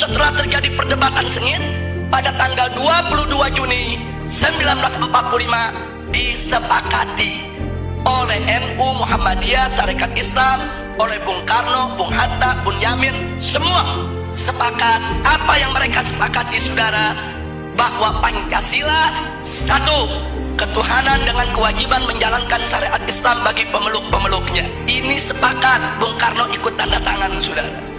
setelah terjadi perdebatan sengit, pada tanggal 22 Juni 1945 disepakati oleh NU Muhammadiyah Sarekat Islam, oleh Bung Karno, Bung Hatta, Bung Yamin, semua sepakat. Apa yang mereka sepakati, saudara? Bahwa Pancasila satu, ketuhanan dengan kewajiban menjalankan syariat Islam bagi pemeluk-pemeluknya. Ini sepakat, Bung Karno ikut tanda tangan, saudara.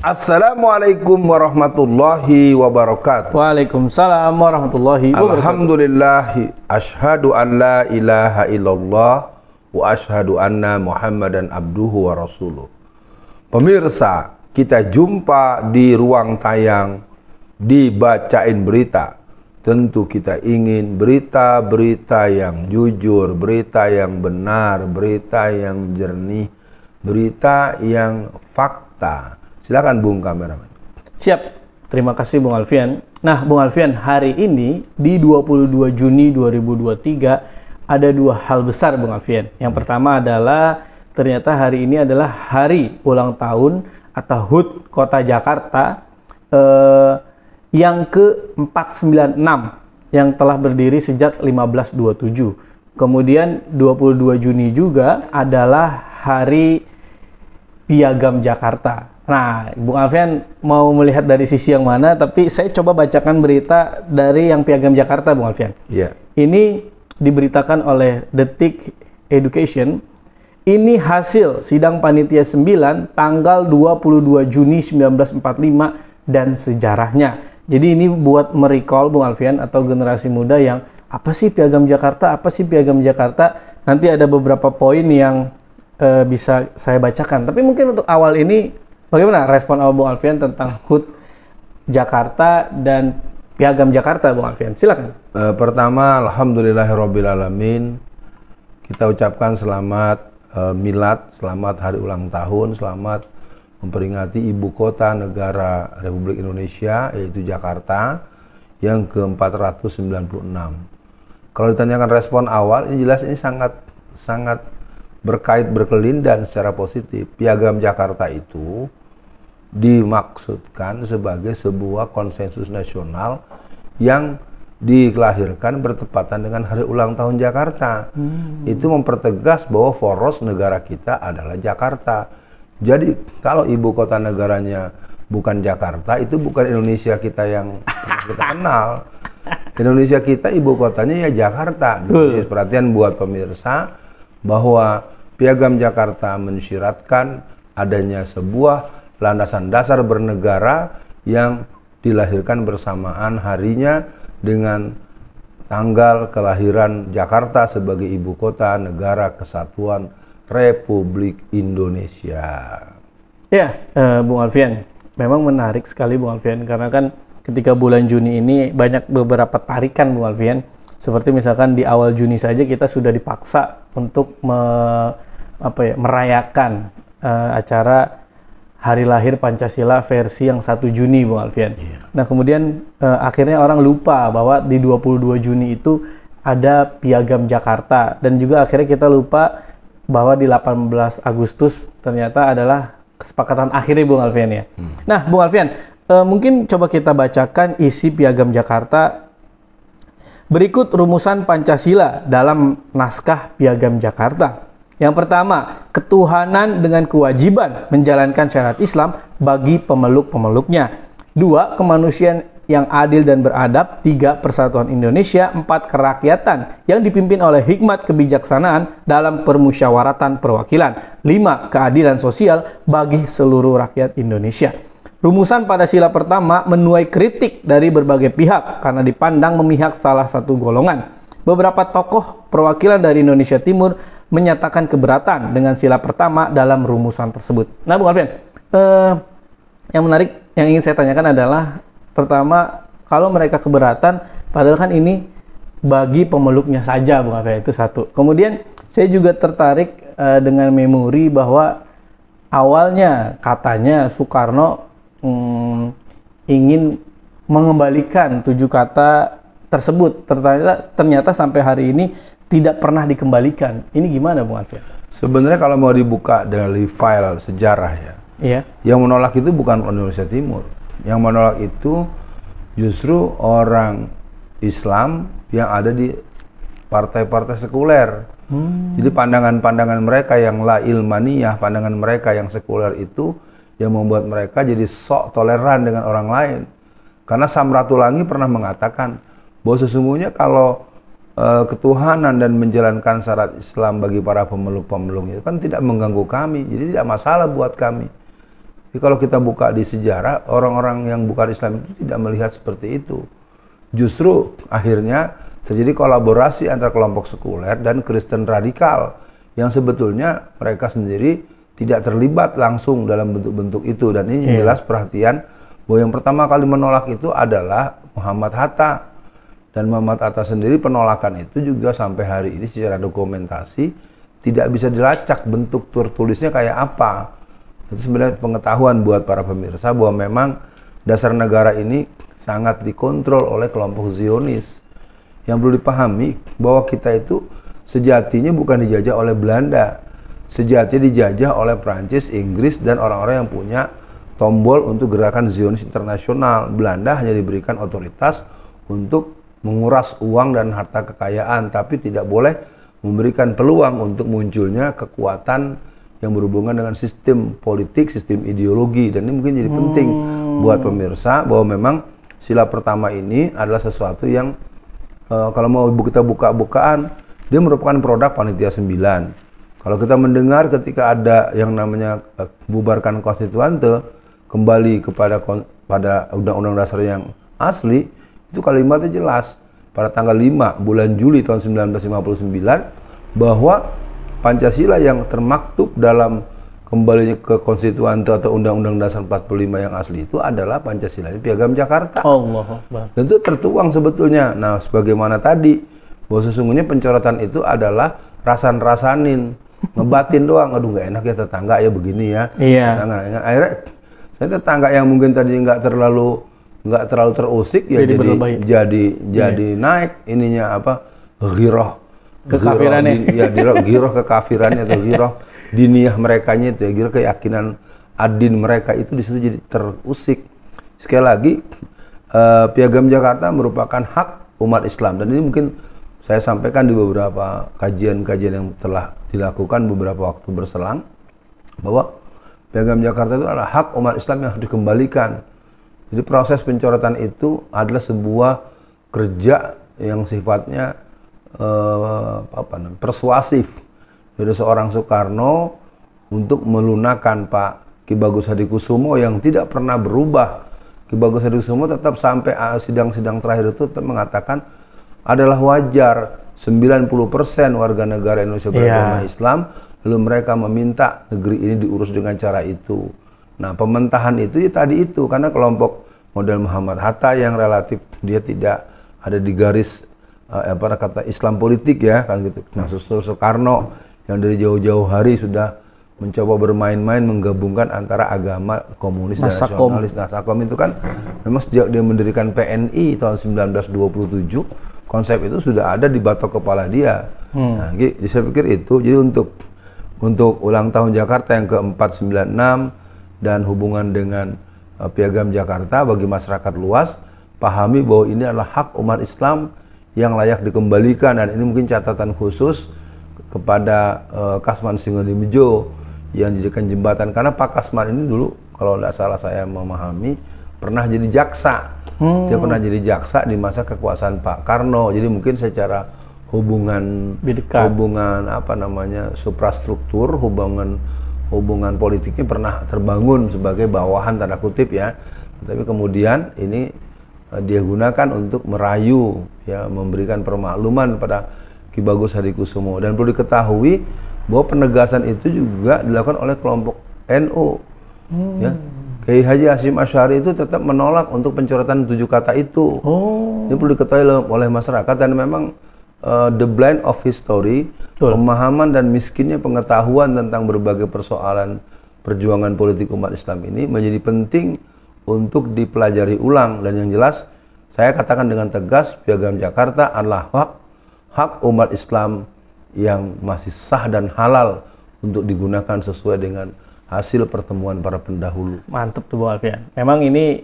Assalamualaikum warahmatullahi wabarakatuh. Waalaikumsalam warahmatullahi wabarakatuh. Alhamdulillah, asyhadu an la ilaha illallah wa asyhadu anna Muhammadan abduhu wa rasuluh. Pemirsa, kita jumpa di ruang tayang dibacain berita. Tentu kita ingin berita-berita yang jujur, berita yang benar, berita yang jernih, berita yang fakta. Silakan Bung kameraman. Siap, terima kasih Bung Alfian. Nah Bung Alfian, hari ini di 22 Juni 2023 ada dua hal besar Bung Alfian. Yang pertama adalah ternyata hari ini adalah hari ulang tahun atau HUT Kota Jakarta yang ke-496 yang telah berdiri sejak 1527. Kemudian 22 Juni juga adalah hari Piagam Jakarta. Nah, Bung Alfian mau melihat dari sisi yang mana, tapi saya coba bacakan berita dari yang Piagam Jakarta, Bung Alfian. Iya. Ini diberitakan oleh Detik Education. Ini hasil sidang panitia 9 tanggal 22 Juni 1945 dan sejarahnya. Jadi ini buat merecall Bung Alfian atau generasi muda yang apa sih Piagam Jakarta, apa sih Piagam Jakarta. Nanti ada beberapa poin yang bisa saya bacakan. Tapi mungkin untuk awal ini, bagaimana respon awal Bung Alfian tentang HUT Jakarta dan Piagam Jakarta, Bung Alfian? Silakan. Pertama, alhamdulillahirrabbilalamin. Kita ucapkan selamat milad, selamat hari ulang tahun, selamat memperingati ibu kota negara Republik Indonesia, yaitu Jakarta, yang ke-496. Kalau ditanyakan respon awal, ini jelas ini sangat berkait berkelindan secara positif. Piagam Jakarta itu dimaksudkan sebagai sebuah konsensus nasional yang dilahirkan bertepatan dengan hari ulang tahun Jakarta. Itu mempertegas bahwa poros negara kita adalah Jakarta. Jadi kalau ibu kota negaranya bukan Jakarta, itu bukan Indonesia kita yang kita kenal. Indonesia kita ibu kotanya ya Jakarta. Jadi perhatian buat pemirsa bahwa Piagam Jakarta mensyaratkan adanya sebuah landasan dasar bernegara yang dilahirkan bersamaan harinya dengan tanggal kelahiran Jakarta sebagai ibu kota negara kesatuan Republik Indonesia. Ya, Bung Alfian, memang menarik sekali Bung Alfian, karena kan ketika bulan Juni ini banyak beberapa tarikan Bung Alfian. Seperti misalkan di awal Juni saja kita sudah dipaksa untuk merayakan acara Hari Lahir Pancasila versi yang 1 Juni, Bung Alfian. Iya. Nah, kemudian akhirnya orang lupa bahwa di 22 Juni itu ada Piagam Jakarta, dan juga akhirnya kita lupa bahwa di 18 Agustus ternyata adalah kesepakatan akhirnya, Bung Alfian ya. Nah, Bung Alfian, mungkin coba kita bacakan isi Piagam Jakarta. Berikut rumusan Pancasila dalam naskah Piagam Jakarta. Yang pertama, ketuhanan dengan kewajiban menjalankan syariat Islam bagi pemeluk-pemeluknya. 2, kemanusiaan yang adil dan beradab. 3, persatuan Indonesia. 4, kerakyatan yang dipimpin oleh hikmat kebijaksanaan dalam permusyawaratan perwakilan. 5, keadilan sosial bagi seluruh rakyat Indonesia. Rumusan pada sila pertama menuai kritik dari berbagai pihak karena dipandang memihak salah satu golongan. Beberapa tokoh perwakilan dari Indonesia Timur menyatakan keberatan dengan sila pertama dalam rumusan tersebut. Nah, Bung Alfian, yang menarik yang ingin saya tanyakan adalah, pertama, kalau mereka keberatan, padahal kan ini bagi pemeluknya saja, Bung Alfian, itu satu. Kemudian saya juga tertarik dengan memori bahwa awalnya katanya Soekarno ingin mengembalikan 7 kata tersebut. Ternyata sampai hari ini tidak pernah dikembalikan. Ini gimana, Bung Alfian? Sebenarnya kalau mau dibuka dari file sejarah ya, Iya. yang menolak itu bukan Indonesia Timur. Yang menolak itu justru orang Islam yang ada di partai-partai sekuler. Jadi pandangan-pandangan mereka yang la ilmaniyah, pandangan mereka yang sekuler itu yang membuat mereka jadi sok toleran dengan orang lain. Karena Samratulangi pernah mengatakan bahwa sesungguhnya kalau ketuhanan dan menjalankan syarat Islam bagi para pemeluk-pemeluk itu kan tidak mengganggu kami, jadi tidak masalah buat kami. Jadi kalau kita buka di sejarah, orang-orang yang bukan Islam itu tidak melihat seperti itu. Justru akhirnya terjadi kolaborasi antara kelompok sekuler dan Kristen radikal yang sebetulnya mereka sendiri tidak terlibat langsung dalam bentuk-bentuk itu. Dan ini jelas perhatian bahwa yang pertama kali menolak itu adalah Muhammad Hatta. Dan Muhammad Hatta sendiri penolakan itu juga sampai hari ini secara dokumentasi tidak bisa dilacak bentuk tertulisnya kayak apa. Itu sebenarnya pengetahuan buat para pemirsa bahwa memang dasar negara ini sangat dikontrol oleh kelompok Zionis. Yang perlu dipahami bahwa kita itu sejatinya bukan dijajah oleh Belanda, sejatinya dijajah oleh Prancis, Inggris, dan orang-orang yang punya tombol untuk gerakan Zionis internasional. Belanda hanya diberikan otoritas untuk menguras uang dan harta kekayaan, tapi tidak boleh memberikan peluang untuk munculnya kekuatan yang berhubungan dengan sistem politik, sistem ideologi. Dan ini mungkin jadi penting buat pemirsa bahwa memang sila pertama ini adalah sesuatu yang kalau mau kita buka-bukaan, dia merupakan produk Panitia 9. Kalau kita mendengar ketika ada yang namanya bubarkan konstituante, kembali pada Undang-Undang Dasar yang asli, itu kalimatnya jelas pada tanggal 5 bulan Juli tahun 1959 bahwa Pancasila yang termaktub dalam kembalinya ke konstituante atau Undang-Undang Dasar 45 yang asli itu adalah Pancasila Piagam Jakarta. Allahu Akbar. Dan itu tertuang sebetulnya. Nah, sebagaimana tadi bahwa sesungguhnya pencorotan itu adalah rasan-rasanin, ngebatin doang. Aduh, nggak enak ya tetangga ya begini ya. Iya. Nah, akhirnya saya tetangga yang mungkin tadi nggak terlalu terusik ya jadi naik ininya apa, ghirah kekafirannya. Ghirah kekafirannya atau ghirah diniyah merekanya itu ya, ghirah keyakinan adin mereka itu di situ jadi terusik. Sekali lagi Piagam Jakarta merupakan hak umat Islam, dan ini mungkin saya sampaikan di beberapa kajian-kajian yang telah dilakukan beberapa waktu berselang bahwa Piagam Jakarta itu adalah hak umat Islam yang harus dikembalikan. Jadi proses pencorotan itu adalah sebuah kerja yang sifatnya persuasif dari seorang Soekarno untuk melunakkan Pak Ki Bagus Hadikusumo yang tidak pernah berubah. Ki Bagus Hadikusumo tetap sampai sidang-sidang terakhir itu tetap mengatakan adalah wajar 90% warga negara Indonesia beragama Islam, lalu mereka meminta negeri ini diurus dengan cara itu. Nah, pementahan itu ya tadi itu, karena kelompok model Muhammad Hatta yang relatif dia tidak ada di garis kata Islam politik ya kan gitu. Nah, Soekarno yang dari jauh-jauh hari sudah mencoba bermain-main menggabungkan antara agama komunis dan nasionalis. Nah, Sakom itu kan memang sejak dia mendirikan PNI tahun 1927, konsep itu sudah ada di batok kepala dia. Nah, jadi saya pikir itu. Jadi untuk ulang tahun Jakarta yang ke-496 dan hubungan dengan Piagam Jakarta bagi masyarakat luas, pahami bahwa ini adalah hak umat Islam yang layak dikembalikan. Dan ini mungkin catatan khusus kepada Kasman Singondimejo yang dijadikan jembatan, karena Pak Kasman ini dulu kalau tidak salah saya memahami pernah jadi jaksa. Dia pernah jadi jaksa di masa kekuasaan Pak Karno. Jadi mungkin secara hubungan suprastruktur, hubungan politiknya pernah terbangun sebagai bawahan tanda kutip ya. Tapi kemudian ini dia gunakan untuk merayu ya, memberikan permakluman pada Ki Bagus Hadikusumo. Dan perlu diketahui bahwa penegasan itu juga dilakukan oleh kelompok NU. Ya. Kiai Haji Hasyim Asy'ari itu tetap menolak untuk pencorotan 7 kata itu. Ini perlu diketahui oleh masyarakat, dan memang the blind of history, pemahaman dan miskinnya pengetahuan tentang berbagai persoalan perjuangan politik umat Islam ini menjadi penting untuk dipelajari ulang. Dan yang jelas saya katakan dengan tegas, Piagam Jakarta adalah hak umat Islam yang masih sah dan halal untuk digunakan sesuai dengan hasil pertemuan para pendahulu. Mantap tuh Bung Alfian. Memang ini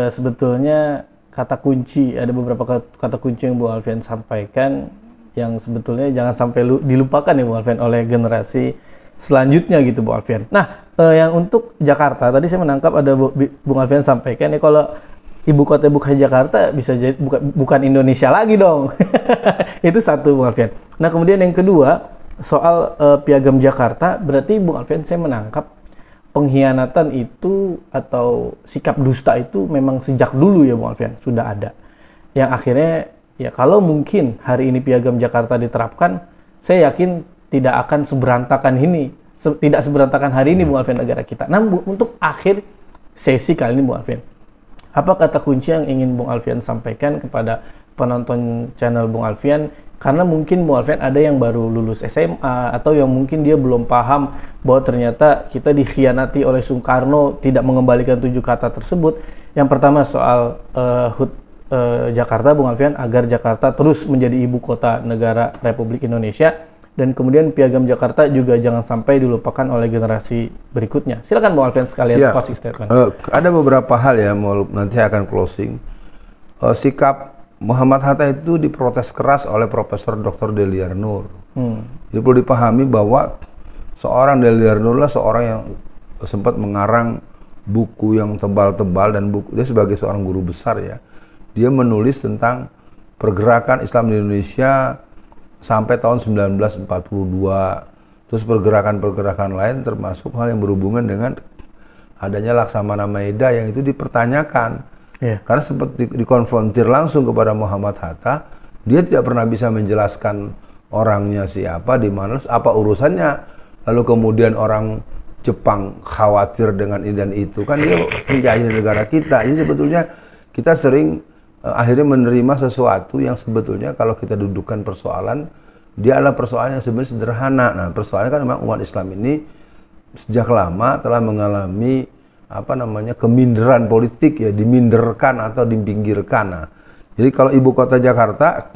sebetulnya kata kunci, ada beberapa kata kunci yang Bung Alfian sampaikan yang sebetulnya jangan sampai dilupakan ya Bung Alfian oleh generasi selanjutnya gitu Bung Alfian. Nah, yang untuk Jakarta tadi saya menangkap ada Bung Alfian sampaikan ya kalau ibu kota bukan Jakarta bisa jadi bukan Indonesia lagi dong. Itu satu Bung Alfian. Nah, kemudian yang kedua soal Piagam Jakarta, berarti Bung Alfian saya menangkap pengkhianatan itu atau sikap dusta itu memang sejak dulu ya Bung Alfian sudah ada. Yang akhirnya ya kalau mungkin hari ini Piagam Jakarta diterapkan, saya yakin tidak akan seberantakan ini, tidak seberantakan hari ini Bung Alfian negara kita. Nah, untuk akhir sesi kali ini Bung Alfian, apa kata kunci yang ingin Bung Alfian sampaikan kepada penonton channel Bung Alfian? Karena mungkin Bung Alfian ada yang baru lulus SMA atau yang mungkin dia belum paham bahwa ternyata kita dikhianati oleh Soekarno tidak mengembalikan 7 kata tersebut. Yang pertama soal HUT Jakarta Bung Alfian, agar Jakarta terus menjadi ibu kota negara Republik Indonesia, dan kemudian Piagam Jakarta juga jangan sampai dilupakan oleh generasi berikutnya. Silakan Bung Alfian sekalian closing statement. Ada beberapa hal ya, nanti saya akan closing. Sikap Muhammad Hatta itu diprotes keras oleh Profesor Dr. Deliar Nur. Jadi perlu dipahami bahwa seorang Deliar Nur lah seorang yang sempat mengarang buku yang tebal-tebal, dan dia sebagai seorang guru besar ya, dia menulis tentang pergerakan Islam di Indonesia sampai tahun 1942. Terus pergerakan-pergerakan lain termasuk hal yang berhubungan dengan adanya Laksamana Maeda yang itu dipertanyakan. Karena sempat dikonfrontir langsung kepada Muhammad Hatta, dia tidak pernah bisa menjelaskan orangnya siapa, di mana, apa urusannya. Lalu kemudian orang Jepang khawatir dengan ini dan itu, kan dia menjajah negara kita. Jadi sebetulnya kita sering akhirnya menerima sesuatu yang sebetulnya kalau kita dudukkan persoalan, dia adalah persoalan yang sebenarnya sederhana. Nah, persoalannya kan memang umat Islam ini sejak lama telah mengalami keminderan politik ya, diminderkan atau dipinggirkan. Nah, jadi kalau ibu kota Jakarta,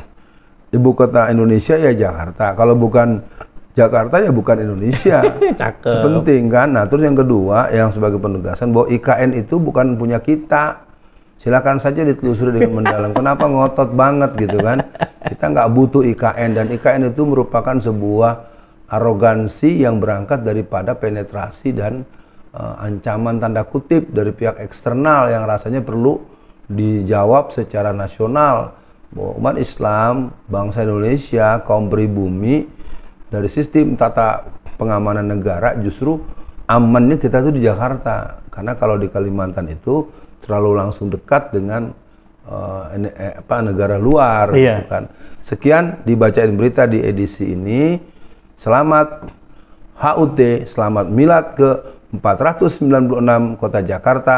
ibu kota Indonesia ya Jakarta. Kalau bukan Jakarta ya bukan Indonesia. Cakep. Penting kan. Nah, terus yang kedua yang sebagai penegasan bahwa IKN itu bukan punya kita. Silakan saja ditelusuri dengan mendalam. Kenapa ngotot banget gitu kan? Kita nggak butuh IKN, dan IKN itu merupakan sebuah arogansi yang berangkat daripada penetrasi dan ancaman tanda kutip dari pihak eksternal yang rasanya perlu dijawab secara nasional. Bahwa umat Islam, bangsa Indonesia, kaum pribumi, dari sistem tata pengamanan negara justru amannya kita tuh di Jakarta. Karena kalau di Kalimantan itu terlalu langsung dekat dengan negara luar. Gitu kan. Sekian dibacain berita di edisi ini. Selamat HUT, selamat milad ke 496 kota Jakarta.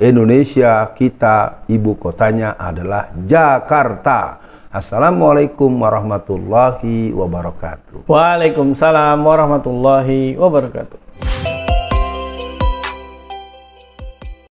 Indonesia kita, ibu kotanya adalah Jakarta. Assalamualaikum warahmatullahi wabarakatuh. Waalaikumsalam warahmatullahi wabarakatuh.